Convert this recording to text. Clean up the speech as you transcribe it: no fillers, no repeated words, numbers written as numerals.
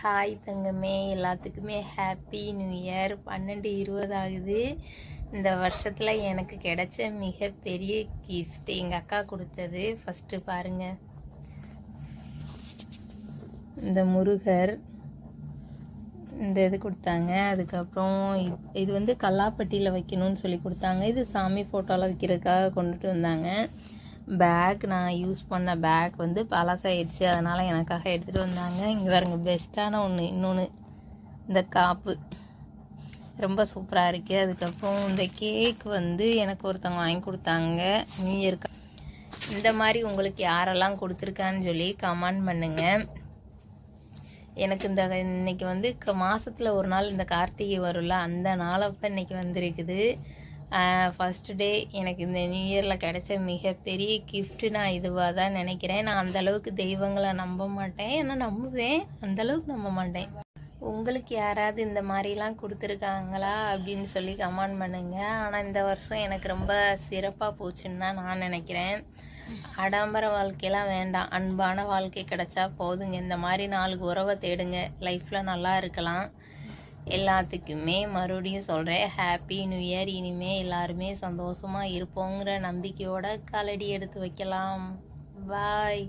Hi தங்கமே, எல்லாத்துக்குமே happy new year. 12/20 ஆகுது. இந்த வருஷத்தில் எனக்கு கிடைச்ச மிகப்பெரிய கிஃப்ட் எங்கள் அக்கா கொடுத்தது. ஃபஸ்ட்டு பாருங்கள், இந்த முருகர் இந்த இது கொடுத்தாங்க. அதுக்கப்புறம் இது வந்து கல்லாப்பட்டியில் வைக்கணும்னு சொல்லி கொடுத்தாங்க. இது சாமி ஃபோட்டோவில் வைக்கிறதுக்காக கொண்டுட்டு வந்தாங்க. பேக், நான் யூஸ் பண்ண பேக் வந்து பழசாயிடுச்சு, அதனால் எனக்காக எடுத்துகிட்டு வந்தாங்க. இங்கே பாருங்க, பெஸ்ட்டான ஒன்று. இன்னொன்று இந்த காப்பு ரொம்ப சூப்பராக இருக்குது. அதுக்கப்புறம் இந்த கேக் வந்து எனக்கு ஒருத்தவங்க வாங்கி கொடுத்தாங்க நியூ இயர்க்கு. இந்த மாதிரி உங்களுக்கு யாரெல்லாம் கொடுத்துருக்கான்னு சொல்லி கமெண்ட் பண்ணுங்கள். எனக்கு இந்த இன்னைக்கு வந்து மாதத்தில் ஒரு நாள் இந்த கார்த்திகை வரும்ல, அந்த நாளப்போ இன்றைக்கி வந்திருக்குது. ஃபஸ்ட்டு டே எனக்கு இந்த நியூ இயரில் கிடைச்ச மிகப்பெரிய கிஃப்ட்டு நான் இதுவாக தான் நினைக்கிறேன். நான் அந்தளவுக்கு தெய்வங்களை நம்ப மாட்டேன், ஏன்னா நம்புவேன், அந்தளவுக்கு நம்ப மாட்டேன். உங்களுக்கு யாராவது இந்த மாதிரிலாம் கொடுத்துருக்காங்களா அப்படின்னு சொல்லி கமெண்ட் பண்ணுங்கள். ஆனால் இந்த வருஷம் எனக்கு ரொம்ப சிறப்பாக போச்சுன்னு தான் நான் நினைக்கிறேன். ஆடம்பர வாழ்க்கையெல்லாம் வேண்டாம், அன்பான வாழ்க்கை கிடைச்சா போதுங்க. இந்த மாதிரி 4 உறவை தேடுங்க, லைஃப்பில் நல்லா இருக்கலாம். எல்லாத்துக்குமே மறுபடியும் சொல்கிறேன், ஹாப்பி நியூ இயர். இனிமேல் எல்லாருமே சந்தோஷமாக இருப்போங்கிற நம்பிக்கையோட காலடி எடுத்து வைக்கலாம். பாய்.